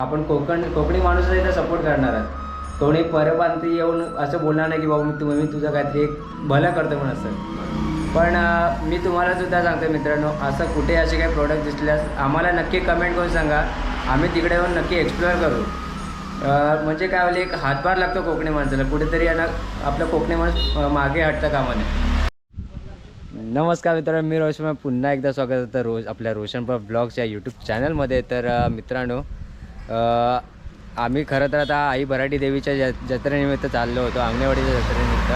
आपण कोकणी माणूस इथं सपोर्ट करणार आहात. कोणी परप्रांती येऊन असं बोलणार नाही की बाबा मी तुझं काहीतरी एक भलं करतो म्हणून असं. पण मी तुम्हाला सुद्धा सांगतो मित्रांनो, असं कुठे असे काही प्रोडक्ट दिसल्यास आम्हाला नक्की कमेंट करून सांगा. आम्ही तिकडे येऊन नक्की एक्सप्लोअर करू. म्हणजे काय होईल, एक हातभार लागतो कोकणी माणसाला, कुठेतरी यांना आपलं कोकणी माणूस मागे हटतं कामा नये. नमस्कार मित्रांनो, मी रोशन पुन्हा एकदा स्वागत होतं आपल्या रोशनपर ब्लॉग्स या यूट्यूब चॅनलमध्ये. तर मित्रांनो, आम्ही खरं तर आता आई भराडी देवीच्या जत्रेनिमित्त चाललो होतो, अंगणेवाडीच्या जत्रेनिमित्त.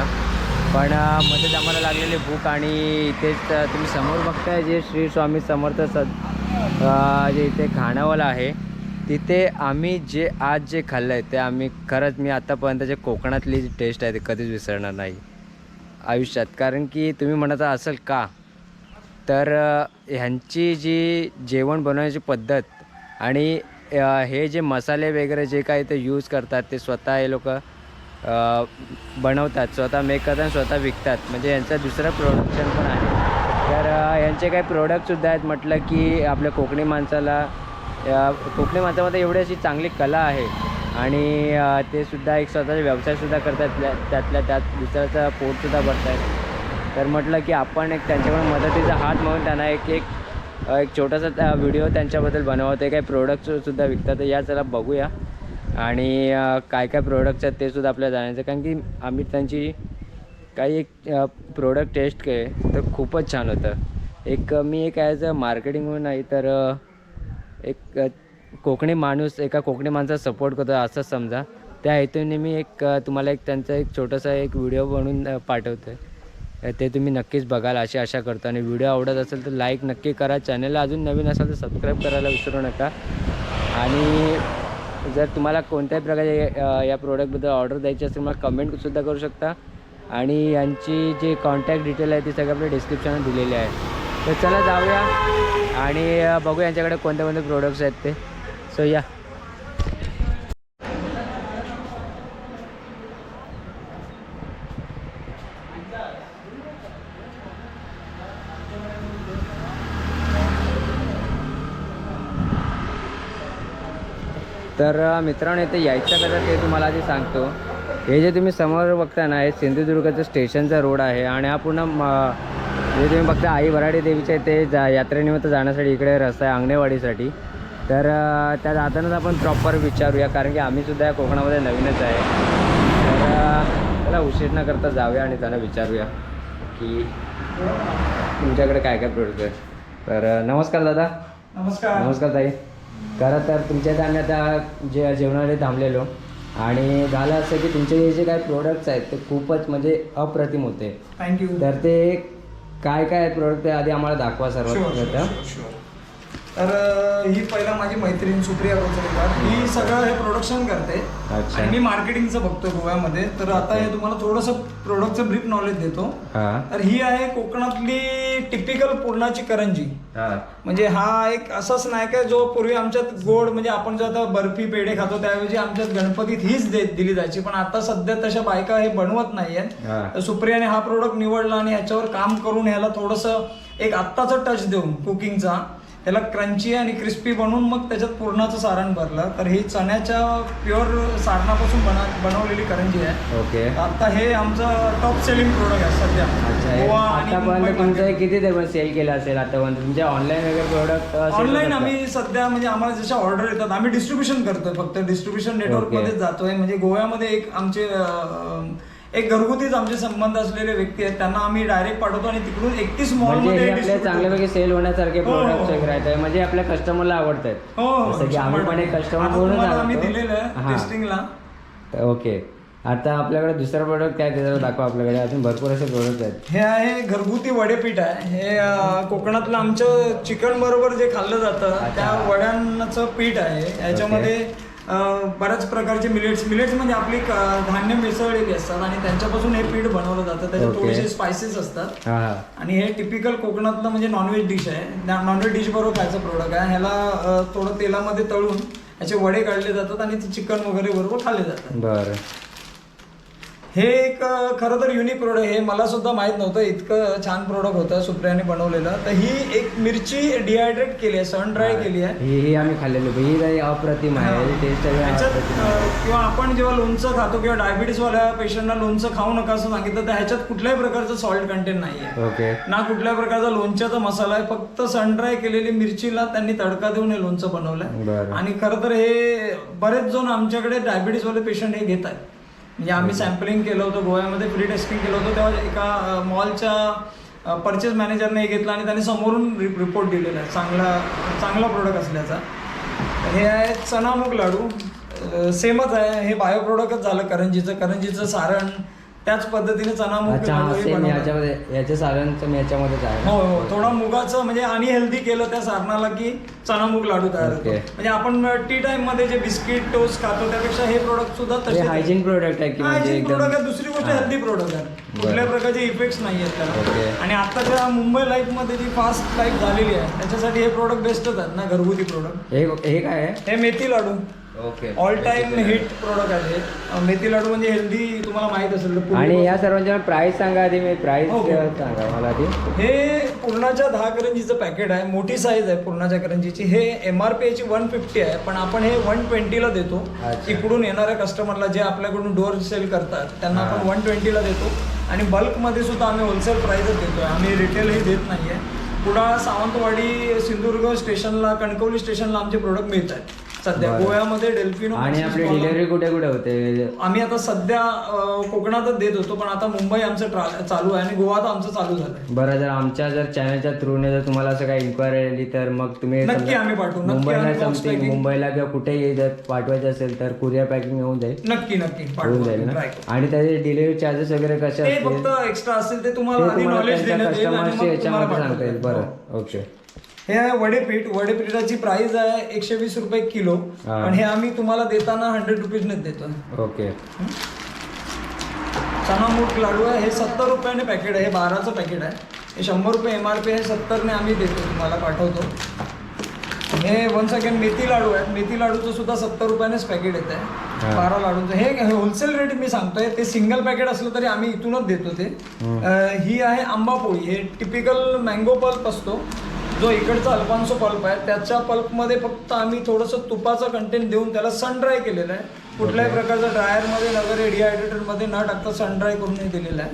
पण मध्येच आम्हाला लागलेली भूक आणि इथेच तुम्ही समोर बघताय जे श्री स्वामी समर्थ जे इथे खानावळ आहे, तिथे आम्ही आज जे खाल्लं आहे ते आम्ही खरंच मी आत्तापर्यंत जे कोकणातली जी टेस्ट आहे ते कधीच विसरणार नाही आयुष्यात. कारण की तुम्ही म्हणत असाल का, तर ह्यांची जी जेवण बनवण्याची पद्धत आणि हे जे मसाले वगैरे जे काही ते यूज करतात ते स्वतः हे लोक बनवतात, स्वतः मेक करतात, स्वतः विकतात. म्हणजे यांचं दुसरं प्रोडक्शन पण आहे. तर यांचे काही प्रोडक्टसुद्धा आहेत. म्हटलं की आपल्या कोकणी माणसामध्ये एवढी अशी चांगली कला आहे आणि ते सुद्धा एक स्वतःचा व्यवसायसुद्धा करतात, त्यातल्या त्यात दुसऱ्याचं पोटसुद्धा भरतात. तर म्हटलं की आपण एक त्यांच्याकडून मदतीचा हात म्हणून त्यांना एक छोटासा व्हिडिओ त्यांच्याबद्दल बनवतो. काही प्रोडक्ट्ससुद्धा विकतात, तर या चला बघूया. आणि काय काय प्रोडक्ट्स आहेत ते सुद्धा आपल्याला जाणायचं. कारण की आम्ही त्यांची काही एक प्रोडक्ट टेस्ट केले तर खूपच छान होतं. मी एक ॲज अ मार्केटिंग म्हणून नाही तर एक कोकणी माणूस एका कोकणी माणसाचा सपोर्ट करतो असं समजा. त्या हेतूने मी तुम्हाला त्यांचा एक छोटासा व्हिडिओ बनवून पाठवतो आहे. ते तुम्ही नक्कीच बघाल अशी आशा करतो. आणि व्हिडिओ आवडत असेल तर लाईक नक्की करा. चॅनलला अजून नवीन असेल तर सबस्क्राईब करायला विसरू नका. आणि जर तुम्हाला कोणत्याही प्रकारे या प्रोडक्टबद्दल ऑर्डर द्यायची असेल मला कमेंटसुद्धा करू शकता. आणि यांची जी कॉन्टॅक्ट डिटेल आहे ती सगळं आपल्या डिस्क्रिप्शनमध्ये दिलेली आहे. तर चला जाऊया आणि बघूया यांच्याकडे कोणते कोणते प्रोडक्ट्स आहेत ते. सो या. तर मित्रांनो, इथे यायचं कसं ते तुम्हाला आधी सांगतो. हे जे तुम्ही समोर बघता ना, हे सिंधुदुर्गाचं स्टेशनचा रोड आहे. आणि हा पूर्ण जे तुम्ही बघता आई भराडी देवीच्या इथे यात्रेनिमित्त जाण्यासाठी इकडे रस्ता आहे अंगणेवाडीसाठी. तर त्या जातानाच आपण प्रॉपर विचारूया, कारण की आम्हीसुद्धा या कोकणामध्ये नवीनच आहे. तर त्याला उशीर न करता जाऊया आणि त्याला विचारूया की तुमच्याकडे काय काय प्रोडक्ट आहे. तर नमस्कार दादा. नमस्कार ताई. खरं तर तुमच्या इथे आम्ही आता जेवणाला थांबलेलो आणि झालं असं की तुमचे जे काही प्रोडक्ट्स आहेत ते खूपच म्हणजे अप्रतिम होते. थँक्यू. तर ते काय काय प्रोडक्ट आधी आम्हाला दाखवा सर्वात. तर ही पहिला माझी मैत्रीण सुप्रिया कोचरेकर, ही सगळं हे प्रोडक्शन करते. अच्छा. आणि मी मार्केटिंगचं बघतो गोव्यामध्ये. तर आता हे तुम्हाला थोडंसं प्रोडक्टचं ब्रीफ नॉलेज देतो. तर ही आहे कोकणातली टिपिकल पुरणाची करंजी. म्हणजे हा एक असाच नाही का जो पूर्वी आमच्यात गोड, म्हणजे आपण जो आता बर्फी पेढे खातो त्याऐवजी आमच्यात गणपतीत हीच दिली जायची. पण आता सध्या तशा बायका हे बनवत नाहीयेत. तर सुप्रियाने हा प्रोडक्ट निवडला आणि ह्याच्यावर काम करून ह्याला थोडंसं एक आत्ताचं टच देऊन कुकिंगचा त्याला क्रंची आणि क्रिस्पी बनवून मग त्याच्यात पुरणाचं सारण भरलं. तर ही चण्याच्या प्युअर सारणापासून बनवलेली करंजी आहे. ओके. आता हे आमचं टॉप सेलिंग प्रोडक्ट आहे सध्या. आतापर्यंत तुमचं किती सेल केलं असेल आतापर्यंत तुमचे ऑनलाईन वगैरे प्रोडक्ट? ऑनलाईन आम्ही सध्या म्हणजे आम्हाला जशा ऑर्डर येतात आम्ही डिस्ट्रीब्युशन करतोय, फक्त डिस्ट्रीब्युशन नेटवर्क मध्ये जातोय. म्हणजे गोव्यामध्ये एक घरगुतीच आमचे संबंध असलेले व्यक्ती आहेत, त्यांना आम्ही डायरेक्ट पाठवतो आणि तिकडून 31 मॉलमध्ये आपल्या चांगल्यापैकी सेल होण्यासारखे प्रोडक्ट्स वगैरे आहेत. म्हणजे आपल्या कस्टमरला आवडतात. जसं की आम्ही पण एक कस्टमर पूर्ण आम्ही दिलेलं आहे टेस्टिंगला. ओके. आता आपल्याकडे दुसरा प्रोडक्ट काय ते दाखवा. आपल्याकडे अजून भरपूर असे प्रोडक्ट आहेत. हे आहे घरगुती वडेपीठ आहे. हे कोकणातलं आमचं चिकन बरोबर जे खाल्लं जातं त्या वड्यांचं पीठ आहे. याच्यामध्ये बऱ्याच प्रकारचे मिलेट्स म्हणजे आपली धान्य मिसळलेली असतात आणि त्यांच्यापासून हे पीठ बनवलं जातं. त्याच्यात थोडेसे स्पायसेस असतात. आणि हे टिपिकल कोकणातलं म्हणजे नॉनव्हेज डिश आहे. नॉनव्हेज डिश बरोबर खायचं प्रोडक्ट आहे. ह्याला थोडं तेलामध्ये तळून याचे वडे काढले जातात आणि ते चिकन वगैरे बरोबर खाल्ले जातात. बरं. हे एक खरं तर युनिक प्रोडक्ट हे मला सुद्धा माहित नव्हतं, इतकं छान प्रोडक्ट होतं सुप्रियाने बनवलेलं. तर ही एक मिरची डिहायड्रेट केली आहे, सन ड्राय केली आहे. ही आम्ही खाल्लेली, ही काही अप्रतिम आहे, टेस्ट किंवा आपण जेव्हा लोणचं खातो किंवा डायबिटीसवाल्या पेशंटना लोणचं खाऊ नका असं सांगितलं, तर ह्याच्यात कुठल्याही प्रकारचं सॉल्ट कंटेंट नाही आहे. ओके. ना कुठल्या प्रकारचा लोणच्याचा मसाला आहे, फक्त सन ड्राय केलेली मिरचीला त्यांनी तडका देऊन हे लोणचं बनवलंय. आणि खरं तर हे बरेच जण आमच्याकडे डायबिटीसवाले पेशंट हे घेत आहेत. म्हणजे आम्ही सॅम्पलिंग केलं होतं गोव्यामध्ये, फ्री टेस्टिंग केलं होतं, तेव्हा एका मॉलच्या परचेस मॅनेजरने हे घेतलं आणि त्यांनी समोरून रिपोर्ट दिलेला आहे चांगला प्रोडक्ट असल्याचा. हे आहे चना मूग लाडू, सेमच आहे, हे बायो प्रोडक्टच झालं करंजीचं सारण, त्याच पद्धतीने चना मूग याच्या सारणचं याच्यामध्येच आहे. हो, थोडा मुगाचं म्हणजे आणि हेल्दी केलं त्या सारणाला की चना मूग लाडू तयार होतो. म्हणजे आपण टी टाइम मध्ये जे बिस्किट टोस्ट खातो त्यापेक्षा हे प्रोडक्ट सुद्धा तसे हायजीन प्रोडक्ट आहे. हायजीन प्रोडक्ट आहे. दुसरी गोष्ट हेल्दी प्रोडक्ट आहे, कुठल्या प्रकारचे इफेक्ट्स नाही आहेत त्याला. आणि आताच्या मुंबई लाईफ मध्ये जी फास्ट लाईफ झालेली आहे त्याच्यासाठी हे प्रोडक्ट बेस्टच आहेत ना, घरगुती प्रोडक्ट. हे काय आहे? हे मेथी लाडू, ऑल टाइम हिट प्रोडक्ट आहे. मेथी लाडू म्हणजे हेल्दी, तुम्हाला माहित असेल. आणि या सर्वांच्या प्राइस सांगा आधी, मी प्राइस सांगा मला आधी. हे पूर्णाच्या 10 करंजीचं पॅकेट आहे, मोठी साईज आहे पूर्णाच्या करंजीची. हे MRP याची 150 आहे, पण आपण हे 120ला देतो. इकडून येणाऱ्या कस्टमरला जे आपल्याकडून डोअर सेल करतात त्यांना आपण 120ला देतो. आणि बल्कमध्ये सुद्धा आम्ही होलसेल प्राइसच देतोय, आम्ही रिटेलही देत नाहीये. कुडाळ, सावंतवाडी, सिंधुदुर्ग स्टेशनला, कणकवली स्टेशनला आमचे प्रोडक्ट मिळत आहेत सध्या. गोव्यामध्ये डेल्फिनो. आणि आपली डिलिव्हरी कुठे कुठे होते? आम्ही आता सध्या कोकणातच देत होतो, पण आता मुंबई आमचं चालू आहे आणि गोवा तर आमचं चालू झालंय. बरं, जर चॅनलच्या थ्रूने जर तुम्हाला असं काही इन्क्वायरी आली तर मग तुम्ही नक्की आम्ही पाठवू. मुंबईला किंवा कुठेही जर पाठवायचं असेल तर कुरिअर पॅकिंग होऊन जाईल. नक्की होऊन जाईल ना. आणि त्याचे डिलिव्हरी चार्जेस वगैरे कसे असतील? फक्त एक्स्ट्रा असतील ते तुम्हाला नॉलेज देण्यात येईल आणि याच्यामध्ये सांगता येईल. बरं, ओके. हे आहे वडेपीठाची प्राइस आहे 120 रुपये किलो, पण हे आम्ही तुम्हाला देताना 100 रुपीजनेच देतो. ओके. चना मूग लाडू आहे, हे 70 रुपयाने पॅकेट आहे, हे 12चं पॅकेट आहे. हे 100 रुपये MRP आहे, 70ने आम्ही देतो, तुम्हाला पाठवतो. हे वन्स अगेन मेथी लाडू आहेत, मेथी लाडूचं सुद्धा 70 रुपयानेच पॅकेट येत आहे 12 लाडूचं. हे होलसेल रेट मी सांगतोय, ते सिंगल पॅकेट असलं तरी आम्ही इथूनच देतो ते. ही आहे आंबा पोळी, हे टिपिकल मँगो पल्प असतो जो इकडचा अल्फान्सो पल्प आहे, त्याच्या पल्पमध्ये फक्त आम्ही थोडंसं तुपाचं कंटेंट देऊन त्याला सन ड्राय केलेलं आहे. कुठल्याही प्रकारचं ड्रायरमध्ये वगैरे डिहायड्रेटरमध्ये न टाकता सन ड्राय करून दिलेलं आहे.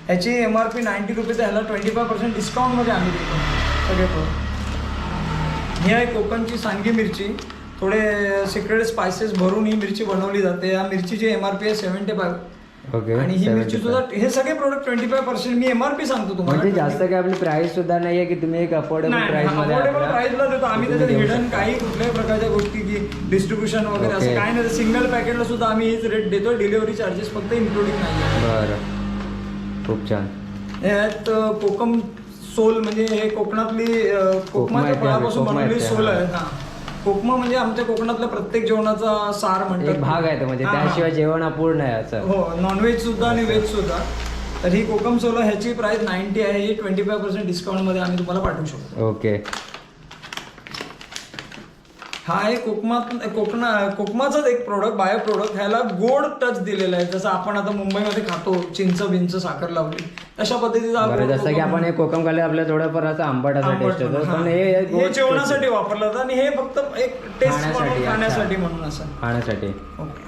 ह्याची MRP 90 रुपीज आहे, ह्याला 25% डिस्काउंटमध्ये आम्ही देतो सगळे प्रोडक्ट. ही आहे कोकणची सांगी मिरची, थोडे सिक्रेट स्पायसेस भरून ही मिरची बनवली जाते. या मिरचीची MRP आहे 75. ओके. आणि ही मिरची सुद्धा, हे सगळे प्रोडक्ट 25%. मी MRP सांगतो तुम्हाला, म्हणजे जास्त काय आपली प्राइस सुद्धा नाहीये की तुम्ही एक अफोर्डेबल प्राइसला देतो आम्ही. त्याच्यात हिडन काही कुठल्याही प्रकारच्या गोष्टी की डिस्ट्रीब्युशन वगैरे असं काही नाही. सिंगल पॅकेटला सुद्धा आम्ही हीच रेट देतो, डिलिव्हरी चार्जेस फक्त इन्क्लुडिंग नाही. बरं, खूप छान. हे आहेत कोकम सोल, म्हणजे हे कोकणातली कोकमाच्या फळापासून बनवलेली सोल आहे. हा, कोकमा म्हणजे आमच्या कोकणातल्या प्रत्येक जेवणाचा सार म्हणतात, एक भाग आहे तो, म्हणजे त्याशिवाय जेवण अपूर्ण आहे असं. हो, नॉनव्हेज सुद्धा आणि व्हेज सुद्धा. तर ही कोकम सोल, ह्याची प्राइस 90 आहे, ही 25% डिस्काउंटमध्ये आम्ही तुम्हाला पाठवू शकतो. ओके. हा आहे कोकमाचाच एक प्रोडक्ट, बायो प्रोडक्ट. ह्याला गोड टच दिलेला आहे, जसं आपण आता मुंबईमध्ये खातो चिंच साखर लावली तशा पद्धतीचा. जसं की आपण हे कोकम खाल्लं आपल्याला थोडंफार असं आंबट असं टेस्ट होतं, पण हे जेवणासाठी वापरलं जातं आणि हे फक्त एक टेस्ट खाण्यासाठी म्हणून असं खाण्यासाठी.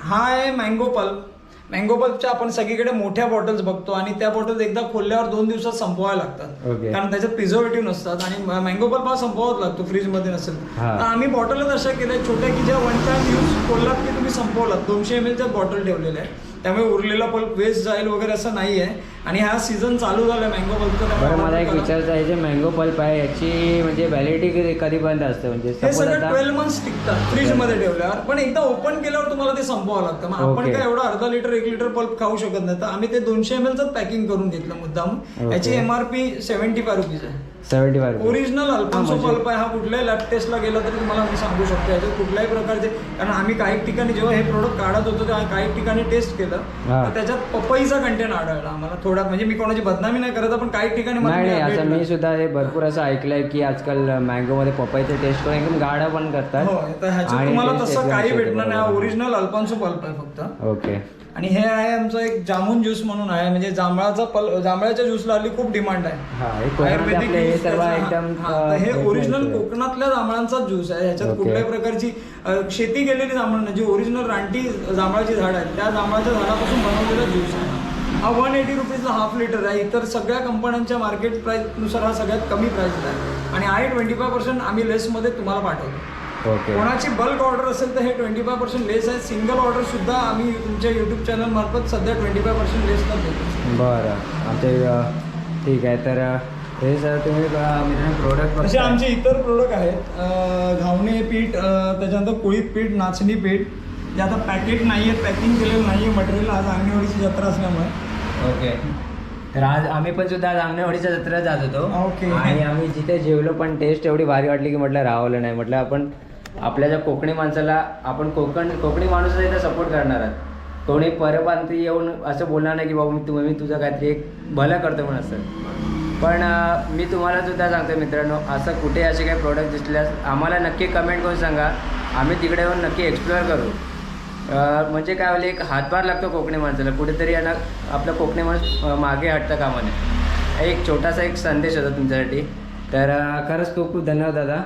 हा आहे मँगो पल्प. मँगो पल्पच्या आपण सगळीकडे मोठ्या बॉटल्स बघतो आणि त्या बॉटल्स एकदा खोलल्यावर 2 दिवसात संपवायला लागतात, कारण त्याच्यात प्रिझर्वेटिव्ह नसतात आणि मँगो पल्प हा संपवावाच लागतो फ्रीज मध्ये नसेल. तर आम्ही बॉटलच अशा केल्या छोट्या की ज्या 1 टाइम यूज खोललात की तुम्ही संपवलात. 200 ml च्या बॉटल ठेवलेल्या आहे, त्यामुळे उरलेला पल्प वेस्ट जाईल वगैरे असं नाही आहे. आणि हा सीझन चालू झाला मँगो पल्पचा. बरं, मला एक विचारायचं आहे, जे मँगो पल्प आहे याची म्हणजे व्हॅलिडिटी कधीपर्यंत असते? म्हणजे हे सगळं 12 मंथ्स टिकतात फ्रीज मध्ये ठेवल्यावर, पण एकदा ओपन केल्यावर तुम्हाला ते संपवावं लागतं. मग आपण काय एवढा अर्धा लिटर 1 लिटर पल्प खाऊ शकत नाही, तर आम्ही ते 200 ml पॅकिंग करून घेतलं मुद्दाम. याची MRP 75 रुपीज आहे. 75. ओरिजिनल अल्फान्सो पल्प आहे हा. कुठल्याही लॅब टेस्टला गेला तरी तुम्हाला मी सांगू शकतो याच्यात कुठल्याही प्रकारचे, कारण आम्ही काही ठिकाणी जेव्हा हे प्रोडक्ट काढत होतो तेव्हा काही ठिकाणी टेस्ट केलं तर त्याच्यात पपईचा कंटेंट आढळला आम्हाला थोडा. म्हणजे मी कोणाची बदनामी नाही करत, पण काही ठिकाणी नाही, मी सुद्धा हे भरपूर असं ऐकलंय की आजकाल मँगो मध्ये पपईचे टेस्ट करून एकदम गाढा पण करतात. हो, तर ह्याच्यात तुम्हाला तसं काही भेटणार नाही. ओरिजिनल अल्फान्सो पल्प आहे फक्त. ओके. आणि हे आहे आमचं एक जामुन ज्यूस म्हणून आहे, म्हणजे जांभळाच्या ज्यूसला हल्ली खूप डिमांड आहे. आयुर्वेदिक juice त्याचं, हे ओरिजिनल कोकणातल्या जांभळांचा ज्यूस आहे. ह्याच्यात कुठल्याही प्रकारची शेती केलेली जांभळ नाही, जी ओरिजिनल रानटी जांभळाची झाड आहेत त्या जांभळाच्या झाडापासून बनवलेला ज्यूस आहे. हा 180 रुपीजचा हाफ लिटर आहे. इतर सगळ्या कंपन्यांच्या मार्केट प्राइसनुसार हा सगळ्यात कमी प्राइस आहे आणि आहे 25% आम्ही लेसमध्ये तुम्हाला पाठवतो. कोणाची बल्क ऑर्डर असेल तर हे 25% लेस आहे. सिंगल ऑर्डर सुद्धा आम्ही तुमच्या यूट्यूब चॅनल मार्फत सध्या 25% लेसला देतो. बरं, आमच्या ठीक आहे. तर हे सर तुम्ही प्रोडक्ट असे आमचे इतर प्रोडक्ट आहेत. घावणे पीठ, त्याच्यानंतर कुळीत पीठ, नाचणी पीठ, जे आता पॅकेट नाही आहे, पॅकिंग केलेलं नाही आहे मटेरियल. आज अंगणवाडीची जत्रा असल्यामुळे. ओके. तर आज आम्ही पण सुद्धा आज अंगणवाडीच्या जत्रेला जात होतो. ओके. आणि आम्ही जिथे जेवलो पण टेस्ट एवढी भारी वाटली की म्हटलं राहवलं नाही. म्हटलं आपण आपल्या ज्या कोकणी माणसाला आपण कोकणी माणूस इथं सपोर्ट करणार आहात. कोणी परप्रांती येऊन असं बोलणार नाही की बाबा मी तुझं काहीतरी एक भलं करतो म्हणून असं. पण मी तुम्हाला सुद्धा सांगतो मित्रांनो, असं कुठे असे काही प्रोडक्ट दिसल्यास आम्हाला नक्की कमेंट करून सांगा. आम्ही तिकडे येऊन नक्की एक्सप्लोअर करू. म्हणजे काय होईल, एक हातभार लागतो कोकणी माणसाला. कुठेतरी यांना आपलं कोकणी माणूस मागे हटतं कामा नये. एक छोटासा एक संदेश होता तुमच्यासाठी. तर खरंच खूप खूप धन्यवाद दादा.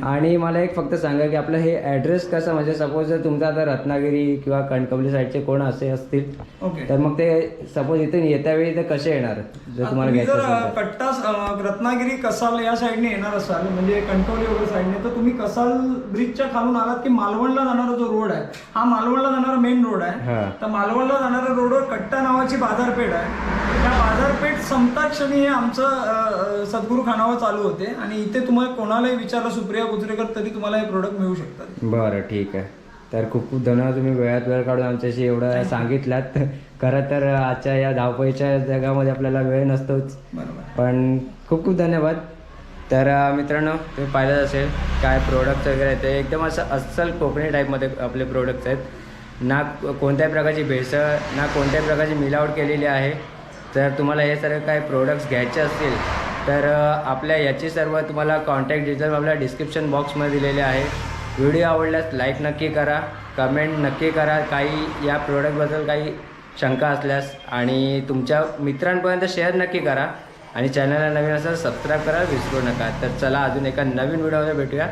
आणि मला एक फक्त सांगा की आपलं हे ॲड्रेस कसं, म्हणजे सपोज जर तुमचा आता रत्नागिरी किंवा कणकवली साईडचे कोण असे असतील ओके, तर मग ते सपोज इथून येत्या वेळी ते कसे येणार जर तुम्हाला घ्यायचं असेल तर? कट्टा रत्नागिरी कसाल या साईडने येणार असाल, म्हणजे कणकवली वगैरे साईडने, तर तुम्ही कसाल ब्रिजच्या खालून आलात की मालवणला जाणारा जो रोड आहे हा मालवणला जाणारा मेन रोड आहे. तर मालवणला जाणाऱ्या रोडवर कट्टा नावाची बाजारपेठ आहे. त्या बाजारपेठ संपता क्षणी हे आमचं सद्गुरू खानावळ चालू होते आणि इथे तुम्हाला कोणालाही विचारलं सुप्रिया गुजरेकर तरी तुम्हाला हे प्रोडक्ट मिळू शकतात. बरं, ठीक आहे. तर खूप खूप धन्यवाद, तुम्ही वेळात वेळ काढून आमच्याशी एवढं सांगितलात. खरं तर आजच्या या धावपळीच्या जगामध्ये आपल्याला वेळ नसतोच, पण खूप खूप धन्यवाद. तर मित्रांनो, तुम्ही पाहिलं असेल काय प्रोडक्ट्स वगैरे आहेत ते एकदम असं अस्सल कोकणी टाईपमध्ये आपले प्रोडक्ट्स आहेत. ना कोणत्याही प्रकारची भेसळ, ना कोणत्याही प्रकारची मिलावट केलेली आहे. तर तुम्हाला हे सर्व काही प्रोडक्ट्स घ्यायचे असतील तर आपल्या याची सर्व तुम्हाला कॉन्टॅक्ट डिटेल्स आपल्या डिस्क्रिप्शन बॉक्समध्ये दिलेले आहे. व्हिडिओ आवडल्यास लाईक नक्की करा, कमेंट नक्की करा, काही या प्रोडक्टबद्दल काही शंका असल्यास, आणि तुमच्या मित्रांपर्यंत शेअर नक्की करा. आणि चॅनलला नवीन असेल सबस्क्राईब करायला विसरू नका. तर चला अजून एका नवीन व्हिडिओमध्ये भेटूया.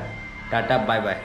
Tata, bye bye.